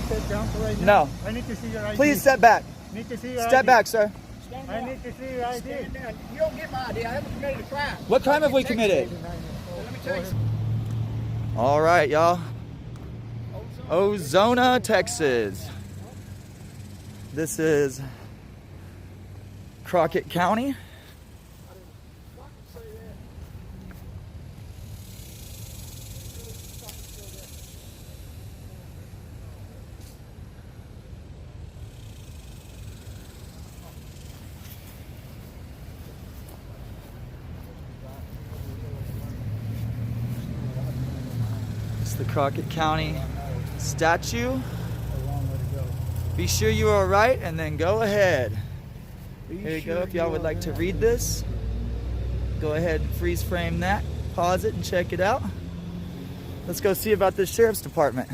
to jump right now? No. I need to see your ID. Please step back. Need to see your Step ID. back, sir. I need to see your ID. Stand down. You don't get my ID. I haven't committed a crime. What crime have we committed? Let me tell you something. All right, y'all. Ozona, Texas. This is Crockett County. It's the Crockett County statue. Be sure you are right and then go ahead. Here you go. If y'all would like to read this, go ahead and freeze frame that, pause it and check it out. Let's go see about this sheriff's department.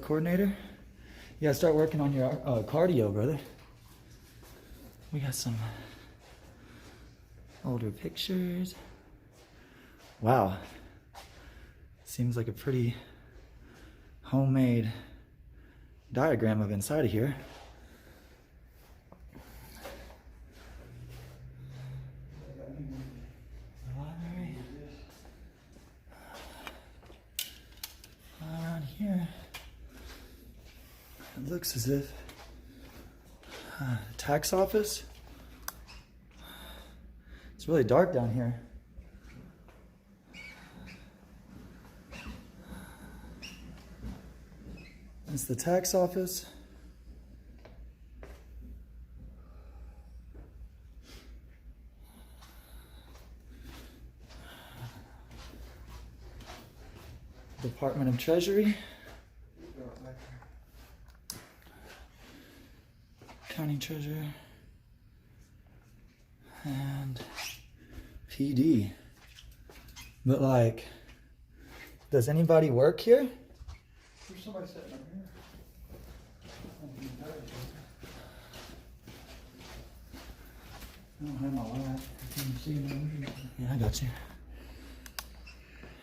Coordinator, you gotta start working on your cardio, brother. We got some older pictures. Wow. Seems like a pretty homemade diagram of inside of here. The library. Around here, it looks as if tax office. It's really dark down here. It's the tax office. Department of Treasury. County Treasurer. And PD. But like, does anybody work here? There's somebody sitting up here. I don't have my light. I can't see them. Yeah, I got you.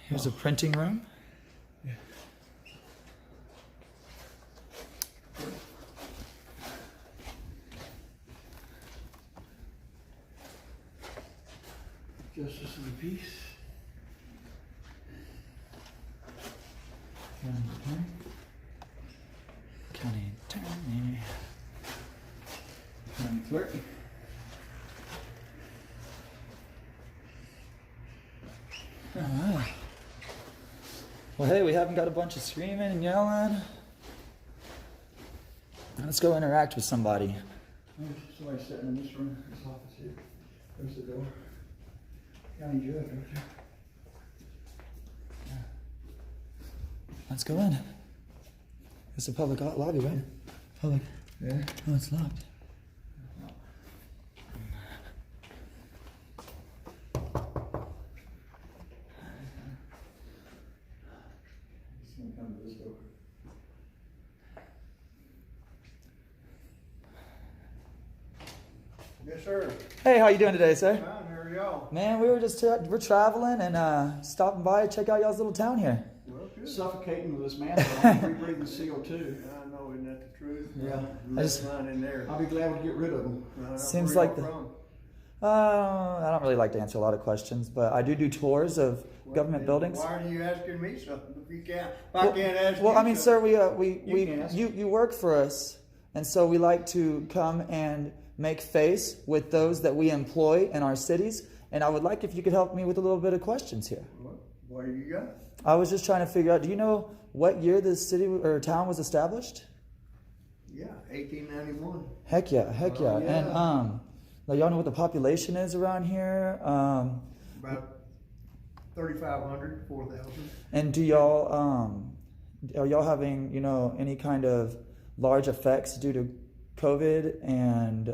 Here's a printing room. Yeah. Justice of the Peace. County Attorney. County Clerk. Alright. Well, hey, we haven't got a bunch of screaming and yelling. Let's go interact with somebody. There's somebody sitting in this room, this office here. There's the door. County Judge right there. Let's go in. It's a public lobby, right? Public. Yeah. Oh, it's locked. He's gonna come to this door. Yes, sir. Hey, how you doing today, sir? Fine, here we go. Man, we were just we're traveling and stopping by to check out y'all's little town here. Well, good. Suffocating with this mask on, rebreathing CO2. I know, isn't that the truth? Yeah. I just- Mine in there. I'll be glad to get rid of them. Seems like I don't really like to answer a lot of questions, but I do tours of government buildings. Why are you asking me something if you can't? If I can't ask Well, you I mean, sir, You can ask. you work for us, and so we like to come and make face with those that we employ in our cities. And I would like if you could help me with a little bit of questions here. What do you got? I was just trying to figure out. Do you know what year this city or town was established? Yeah, 1891. Heck yeah, heck yeah. Oh, yeah. And like, y'all know what the population is around here. About 3,500, 4,000. And do y'all are y'all having any kind of large effects due to COVID and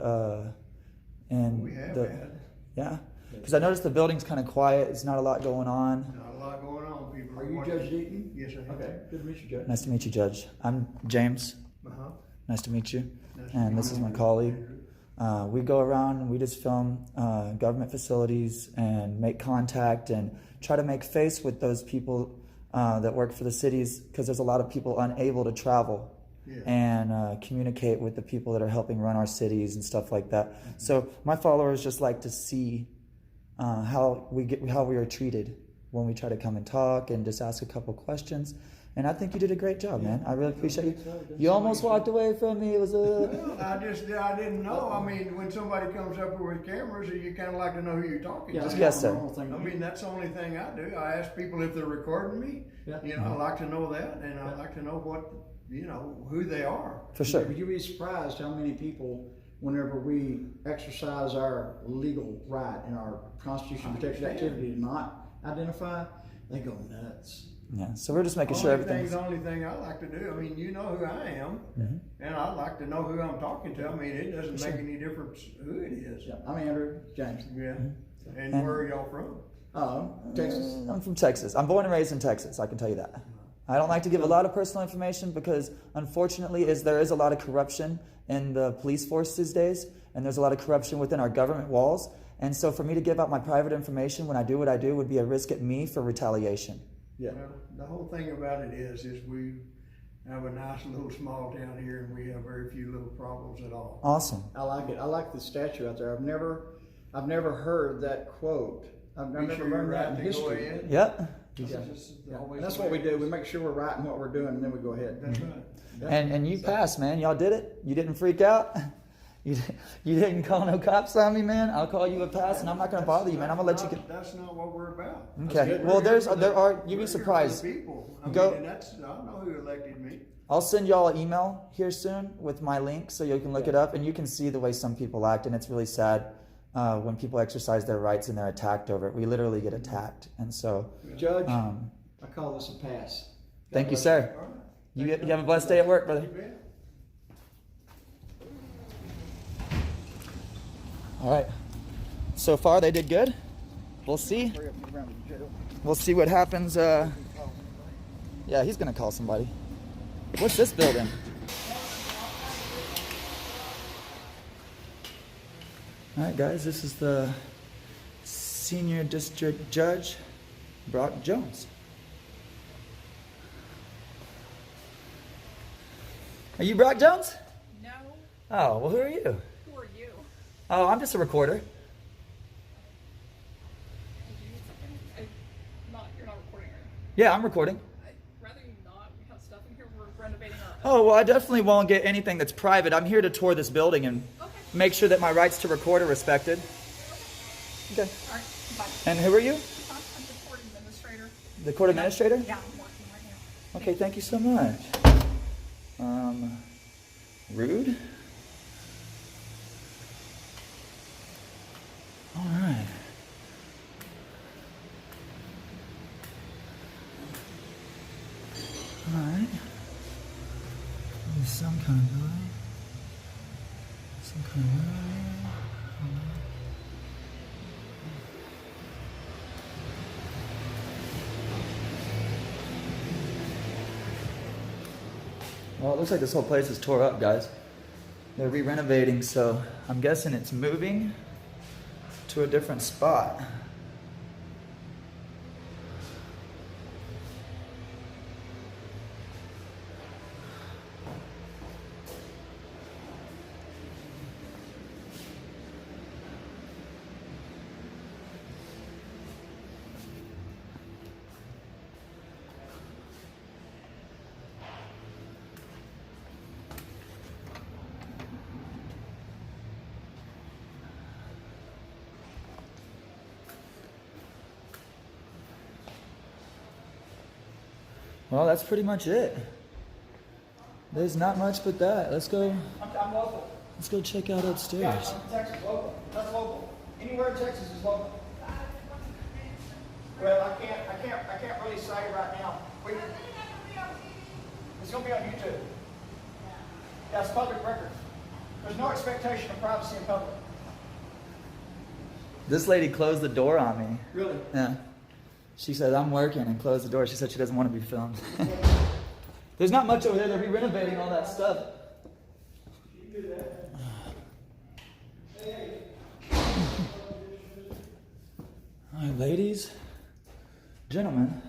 We have had. yeah? Because I noticed the building's kind of quiet. There's not a lot going on. Not a lot going on. People Are you watching. Judge Deaton? Yes, I am. Okay, good to meet you, Judge. Nice to meet you, Judge. I'm James. Uh-huh. Nice to meet you. Nice to And meet this you. is my colleague. We go around and we just film government facilities and make contact and try to make face with those people that work for the cities, because there's a lot of people unable to travel and communicate with the people that are helping run our cities and stuff like that. So my followers just like to see how we are treated when we try to come and talk and just ask a couple questions. And I think you did a great job, man. I really appreciate you. You almost walked away from me. It was Well, I didn't know. I mean, when somebody comes up with cameras, you kind of like to know who you're talking to. Yes, sir. I mean, that's the only thing I do. I ask people if they're recording me. You know, I like to know that, and I like to know what, you know, who they are. For sure. But you'd be surprised how many people, whenever we exercise our legal right and our Constitution protected activity to not identify, they go nuts. Yeah, so we're just making sure everything's... The only thing I like to do, I mean, you know who I am, and I like to know who I'm talking to. I mean, it doesn't make any difference who it is. Yeah, I'm Andrew James. Yeah. And where are y'all from? Texas. I'm from Texas. I'm born and raised in Texas, I can tell you that. I don't like to give a lot of personal information because, unfortunately, there is a lot of corruption in the police force these days, and there's a lot of corruption within our government walls. And so for me to give out my private information when I do what I do would be a risk at me for retaliation. Yeah. Well, the whole thing about it is we have a nice little small town here, and we have very few little problems at all. Awesome. I like it. I like the statue out there. I've never heard that quote. I've never learned that in history. Yep. And that's what we do. We make sure we're right in what we're doing, and then we go ahead. That's right. And you passed, man. Y'all did it. You didn't freak out. You didn't call no cops on me, man. I'll call you a pass, and I'm not going to bother you, man. I'm going to let you get... That's not what we're about. Okay. Well, there are... You'd be surprised. People. I Go. mean, I know who elected me. I'll send y'all an email here soon with my link so you can look it up, and you can see the way some people act, and it's really sad when people exercise their rights and they're attacked over it. We literally get attacked, and so... Judge, I call this a pass. Thank you, sir. You have a blessed day at work, brother. All right. So far, they did good. We'll see. We'll see what happens. Yeah, he's going to call somebody. What's this building? All right, guys. This is the Senior District Judge, Brock Jones. Are you Brock Jones? No. Oh, well, who are you? Who are you? Oh, I'm just a recorder. You're not recording, right? Yeah, I'm recording. I'd rather you not. We have stuff in here. We're renovating our... Oh, well, I definitely won't get anything that's private. I'm here to tour this building and make sure that my rights to record are respected. Okay. All right, bye. And who are you? I'm the court administrator. The court administrator? Yeah, I'm working right now. Okay, thank you so much. Rude? All right. All right. There's some kind of delay. Some kind of delay. Well, it looks like this whole place is tore up, guys. They're re-renovating, so I'm guessing it's moving to a different spot. Well, that's pretty much it. There's not much but that. Let's go. I'm local. Let's go check out upstairs. Yeah, I'm from Texas, local. That's local. Anywhere in Texas is local. Well, I can't really say right now. It's going to be on YouTube. Yeah, it's public record. There's no expectation of privacy in public. This lady closed the door on me. Really? Yeah. She said, I'm working, and closed the door. She said she doesn't want to be filmed. There's not much over there. They're re-renovating all that stuff. All right, ladies, gentlemen.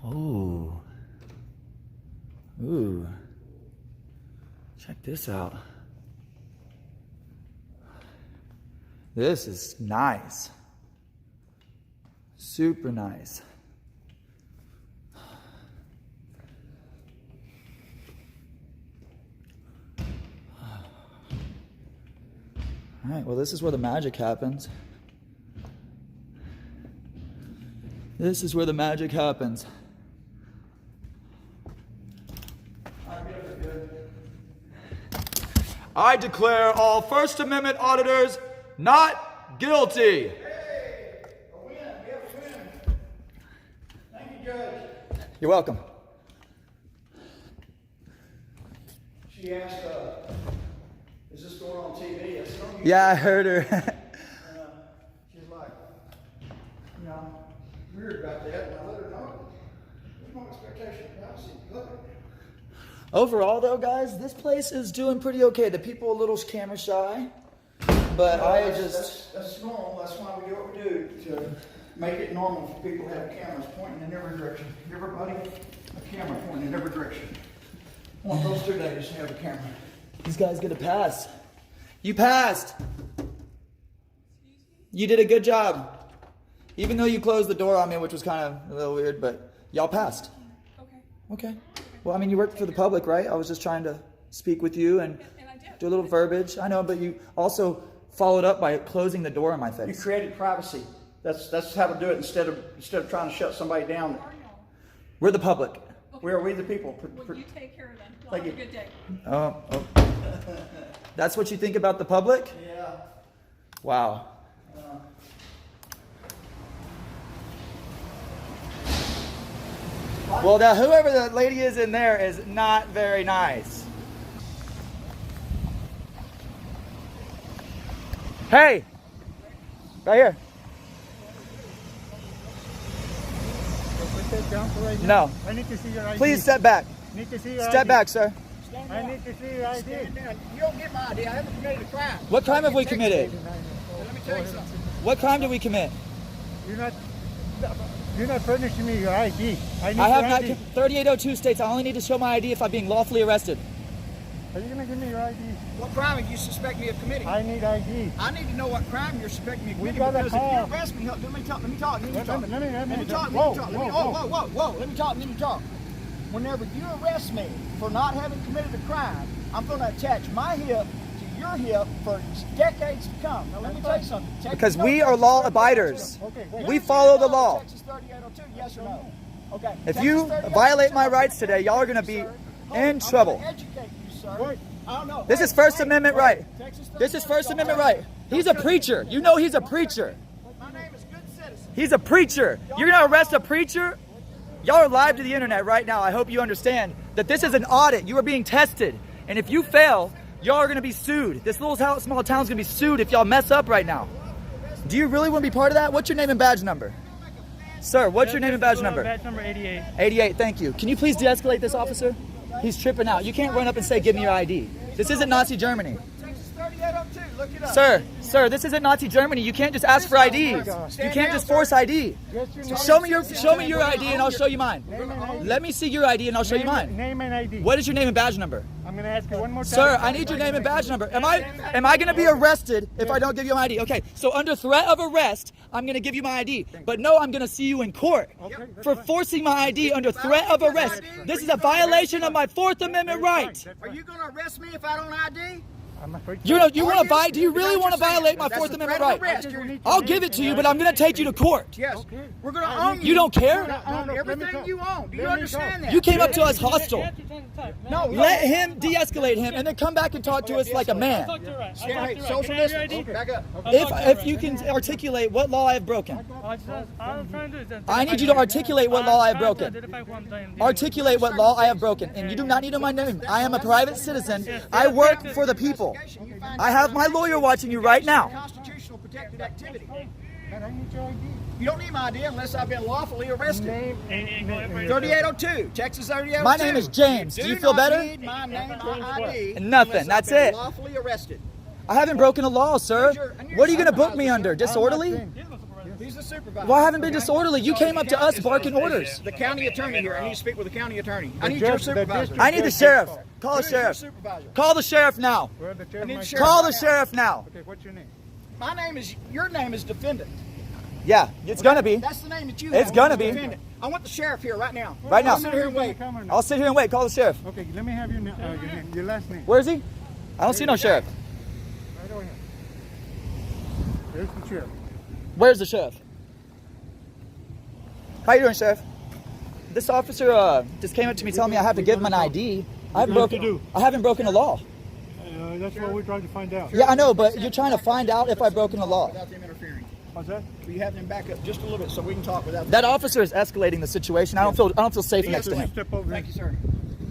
Oh. Ooh. Check this out. This is nice. Super nice. All right, well, this is where the magic happens. This is where the magic happens. I declare all First Amendment auditors not guilty. Hey, a win. We have a win. Thank you, Judge. You're welcome. She asked, is this going on TV? I said, "Oh, you-" Yeah, I heard her. She's like, you know, weird about that. And I let her know. There's no expectation of privacy. Look. Overall, though, guys, this place is doing pretty okay. The people a little camera shy, but That's normal. That's why we do what we do, to make it normal for people to have cameras pointing in every direction. Everybody, a camera pointing in every direction. I want those 2 days to have a camera. These guys get a pass. You passed. You did a good job. Even though you closed the door on me, which was kind of a little weird, but y'all passed. Okay. Well, I mean, you work for the public, right? I was just trying to speak with you and I did. do a little verbiage. I know, but you also followed up by closing the door in my You face. created privacy. That's how to do it instead of trying to shut somebody down. Who are y'all? We're the public. Where are we the people? Well, you take care of them. Well, Thank have a you. good day. Oh. That's what you think about the public? Yeah. Wow. Well, now whoever the lady is in there is not very nice. Hey! Right here. No. I need to see your ID. Please step back. Need to see your Step ID. back, sir. I need to see your ID. Stand down. You don't get my idea. I haven't committed a crime. What crime have we committed? Let me tell you something. What crime did we commit? You're not furnishing me your ID. I need I have your not. ID. 3802 states I only need to show my ID if I'm being lawfully arrested. Are you gonna give me your ID? What crime do you suspect me of committing? I need ID. I need to know what crime you're suspecting me of We committing, got a because if call. you arrest me, let me talk. Let me talk. Let me talk. Let me talk. Whoa, Let me whoa, talk. whoa. Whoa. Let me talk. Let me talk. Whenever you arrest me for not having committed a crime, I'm going to attach my hip to your hip for decades to come. Now, let me tell you something. Because we are law abiders. Okay, wait. We follow the law. Texas 3802, yes or no? Okay. If Texas you 3802, violate my no. rights today, y'all are going to be Sir, in trouble. I'm going to educate you, sir. Wait. I don't know. This is First Amendment right. Texas This is First 3802. Amendment right. He's a preacher. You know he's a preacher. My name is Good Citizen. He's a preacher. You're going to arrest a preacher? Y'all are live to the internet right now. I hope you understand that this is an audit. You are being tested. And if you fail, y'all are going to be sued. This little small town's going to be sued if y'all mess up right now. Do you really want to be part of that? What's your name and badge number? Sir, what's your name and badge number? Badge number 88. 88, thank you. Can you please de-escalate this officer? He's tripping out. You can't run up and say, give me your ID. This isn't Nazi Germany. Texas 3802. Look it up. Sir, this isn't Nazi Germany. You can't just ask for ID. You can't just force ID. Show me your ID and I'll show you mine. Let me see your ID and I'll show you mine. Name and ID. What is your name and badge number? I'm gonna ask you one more time. Sir, I need your name and badge number. Am I going to be arrested if I don't give you my ID? Okay, so under threat of arrest, I'm going to give you my ID. But no, I'm going to see you in court for forcing my ID under threat of arrest. This is a violation of my Fourth Amendment right. Are you going to arrest me if I don't ID? I'm afraid Do you really want to violate my Fourth Amendment right? I'll give it to you, but I'm going to take you to court. Yes. We're going to own you. You don't care? We're going to own everything you own. Do you understand that? You came up to us hostile. No, Let him de-escalate him and then come back and talk to us like a man. Hey, social distance. Back up. If you can articulate what law I have broken. I need you to articulate what law I have broken. Articulate what law I have broken. And you do not need to know my name. I am a private citizen. I work for the people. I have my lawyer watching you right now. Constitutional protected activity. I need your ID. You don't need my ID unless I've been lawfully arrested. Name. 3802, Texas 3802. My name is James. Do you feel better? Need my name or ID Nothing. unless That's I've been it. Lawfully arrested. I haven't broken a law, sir. What are you going to book me under? Disorderly? He's the supervisor. Well, I haven't been disorderly. You came up to us barking orders. The county attorney here. I need to speak with the county attorney. I need your supervisor. I need the sheriff. Call the Who's your sheriff. supervisor? Call the sheriff now. Well, the chair I need might- the sheriff. Call the sheriff now. Okay, what's your name? My name is, your name is defendant. Yeah, it's going to be. That's the name that you It's have. gonna be. Defendant. I want the sheriff here right now. Right now. I'll sit here and wait. I'll sit here and wait. Call the sheriff. Okay, let me have your name, your last name. Where is he? I don't see no sheriff. Right over here. There's the chair. Where's the sheriff? How you doing, sheriff? This officer just came up to me telling me I have to give him an ID. I haven't broken a law. That's what we're trying to find out. Yeah, I know, but you're trying to find out if I've broken a law. Without them interfering. What's that? Will you have them back up just a little bit so we can talk without them? That officer is escalating the situation. I don't feel safe next to him. Step over Thank you, sir.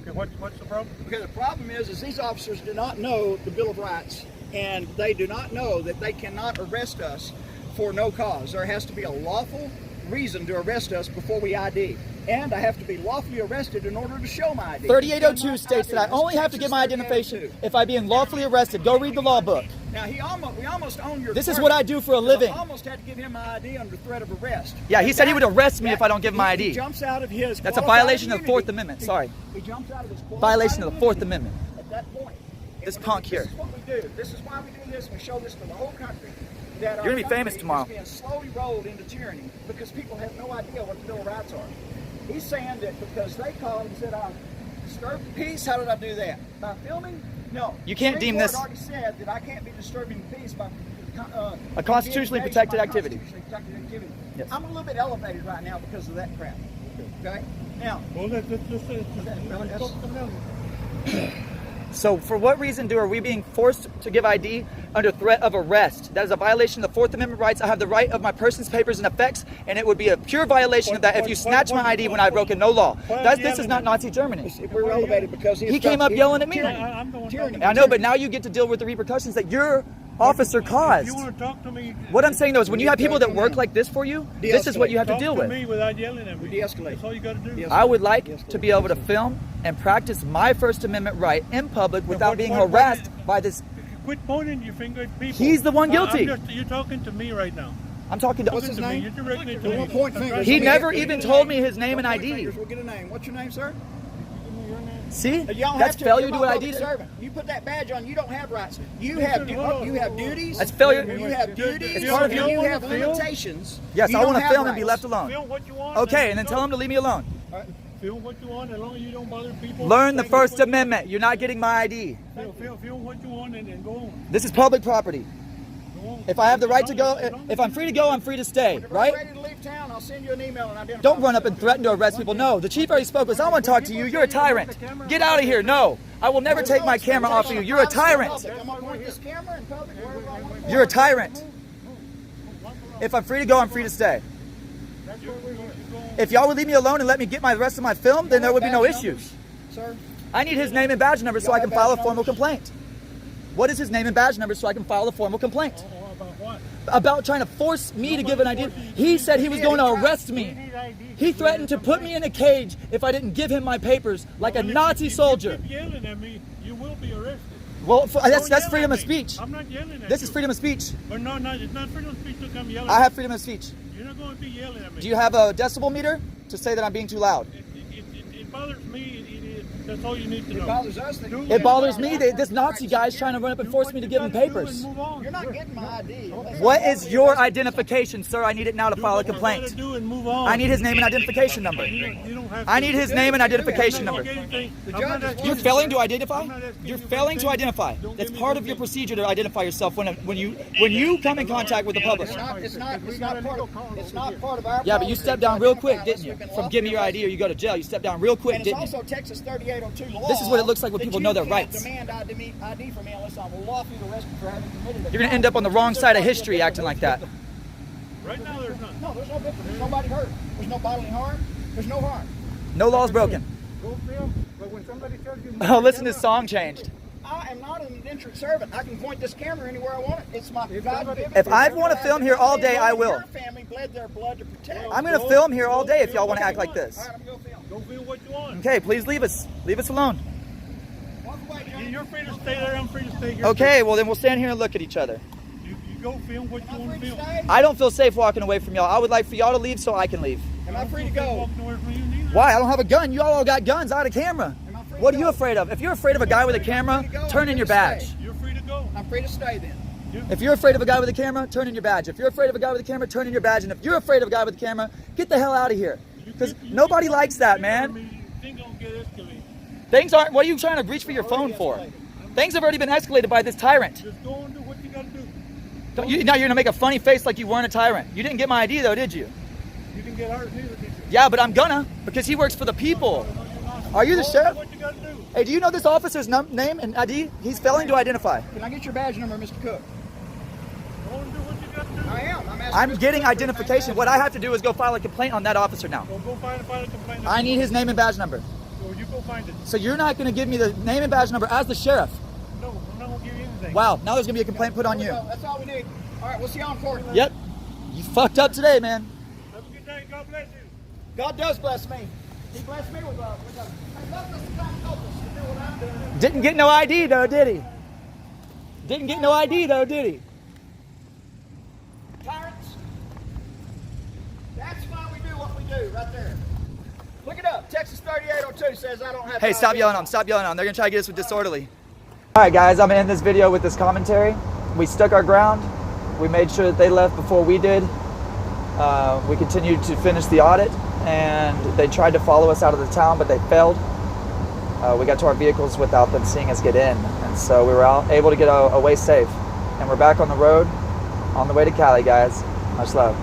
Okay, what's the problem? Okay, the problem is these officers do not know the Bill of Rights, and they do not know that they cannot arrest us for no cause. There has to be a lawful reason to arrest us before we ID. And I have to be lawfully arrested in order to show my ID. 3802 states that I only have to give my identification if I'm being lawfully arrested. Go read the law book. Now, we almost own your This is car. what I do for a living. I almost had to give him my ID under threat of arrest. Yeah, he said he would arrest me if I don't give him my He ID. jumps out of his That's a qualified violation of the Fourth immunity. Amendment. Sorry. He jumps out of his qualified Violation of the Fourth immunity Amendment. at that point. This And punk here. This is what we do. This is why we do this. We show this to the whole country. That our You're gonna be famous country tomorrow. is being slowly rolled into tyranny because people have no idea what the Bill of Rights are. He's saying that because they called and said, I disturbed the peace, how did I do that? By filming? No. You can't Supreme deem Court this- already said that I can't be disturbing the peace by A constitutionally engaged protected by activity. constitutionally protected activity. Yes. I'm a little bit elevated right now because of that crap. Okay? Now, Well, let's that's- So for what reason are we being forced to give ID under threat of arrest? That is a violation of the Fourth Amendment rights. I have the right of my person's papers and effects, and it would be a pure violation of that if you snatch my ID when I've broken no law. This is not Nazi Germany. we're elevated because He came up yelling at me. I'm the one Tyranny. I know, but now you get to deal with the repercussions that your officer caused. If you want to talk to me, What I'm saying though is when you have people that work like this for you, this is what you have to talk deal to with. me without yelling at me. De-escalate. That's all you got to do. I would like to be able to film and practice my First Amendment right in public without what- being what- harassed by this. Quit pointing your finger at people. He's the one guilty. You're talking to me right now. I'm talking to. What's his Talking to me. name? You're directing it to We me. won't point I'm fingers. trying He to- never even told me his name and Point ID. fingers, we'll get a name. What's your name, sir? See? You don't That's have to. failure You're to my do what I public did. servant. You put that badge on, you don't have rights. You have duties. That's failure. You have duties. It's part of and your- you have Phil? limitations. Yes, You I don't want to have film and be rights. left alone. Feel what you want. Okay, and then tell him to leave me alone. Feel what you want as long as you don't bother people. Learn the Feel First what you- Amendment. You're not getting my ID. Feel what you want and go on. This is public property. Go on. If I have the right to go, if I'm free to go, I'm free to stay, If I'm right? ready to leave town, I'll send you an email and identify. Don't run up and threaten to arrest people. No, the chief already spoke with us. I want to talk to you. You're a tyrant. Get out of here. No, I will never take my camera off of you. You're a tyrant. I'm gonna point this camera in public wherever I want to. You're a tyrant. If I'm free to go, I'm free to stay. If y'all would leave me alone and let me get my rest of my film, then there would be no issues. Sir, I need his name and badge number so I can file a formal complaint. What is his name and badge number so I can file a formal complaint? About what? About trying to force me to give an ID. He said he was going to arrest me. He threatened to put me in a cage if I didn't give him my papers, like a Nazi soldier. If you keep yelling at me, you will be arrested. Well, that's Don't yell freedom at of me. speech. I'm not yelling at This you. is freedom of speech. But no, it's not freedom of speech to come yelling. I have freedom of speech. You're not going to be yelling at me. Do you have a decibel meter to say that I'm being too loud? It bothers me. That's all you need to know. it bothers us. that- It bothers me that this Nazi guy is trying to run up and force me to give him papers. You're not getting my ID. What is your identification, sir? I need it now to file a complaint. Do and move on. I need his name and identification number. You don't have I to. need his name and identification number. You're failing to identify? You're failing to identify. That's part of your procedure to identify yourself when you come in contact with the public. It's not part of our. Yeah, but you policy stepped to down real identify quick, didn't you? unless we've been From give me your lawfully ID or you go to jail. You stepped down real quick, And it's didn't you? also Texas 3802 law. This is what it looks like when that people you know their can't rights. Demand ID from me unless I'm lawfully arrested for having committed a You're going to end up on the wrong side of history acting like that. Right now, there's none. No, there's no victim. There's nobody hurt. There's no bodily harm. There's no harm. No laws broken. Go film. But when somebody tells you, Oh, listen, this song changed. I am not an indentured servant. I can point this camera anywhere I want it. It's my God-given. If I want to film here all day, I will. Your family bled their blood to protect. I'm going to film here all day if y'all want to act like this. All right, I'm going to go film. go feel what you want. Okay, please leave us. Leave us alone. Why You're free to stay there, I'm free to stay here. Okay, well then we'll stand here and look at each other. You go film what you want to film. I don't feel safe walking away from y'all. I would like for y'all to leave so I can leave. Am I free to go? Walking away from you neither. Why? I don't have a gun. You all got guns. I got a camera. Am I free What to are you go? afraid of? If you're afraid of a guy with a camera, turn in your badge. You're free to go. I'm free to stay then. If you're afraid of a guy with a camera, turn in your badge. If you're afraid of a guy with a camera, turn in your badge. And if you're afraid of a guy with a camera, get the hell out of here. Because nobody likes that, man. Things don't get escalated. Things aren't, what are you trying to reach for your phone for? Things have already been escalated by this tyrant. Just go and do what you gotta do. Now you're gonna make a funny face like you weren't a tyrant. You didn't get my ID though, did you? You didn't get ours neither, did you? Yeah, but I'm gonna, because he works for the people. Are you the sheriff? What you gotta do. Hey, do you know this officer's name and ID? He's failing to identify. Can I get your badge number, Mr. Cook? Go and do what you gotta do. I am. I'm asking I'm Mr. getting Cook for identification. my What I have to do is go file a complaint on that officer now. So go find a complaint. I need his name and badge number. So you go find it. So you're not gonna give me the name and badge number as the sheriff. No, I'm not gonna give you anything. Wow, now there's gonna be a complaint put on you. That's all we need. All right, we'll see you on court. Yep. You fucked up today, man. Have a good day. God bless you. God does bless me. He blessed me with a hey, love us to try and help us to do what I'm doing. Didn't get no ID though, did he? Didn't get no ID though, did he? Tyrants, that's why we do what we do right there. Look it up. Texas 3802 says I don't have Hey, stop ID. yelling at him. Stop yelling at him. They're gonna try to get us with disorderly. All right, guys, I'm gonna end this video with this commentary. We stuck our ground. We made sure that they left before we did. We continued to finish the audit, and they tried to follow us out of the town, but they failed. We got to our vehicles without them seeing us get in, and so we were able to get away safe. And we're back on the road, on the way to Cali, guys. Much love.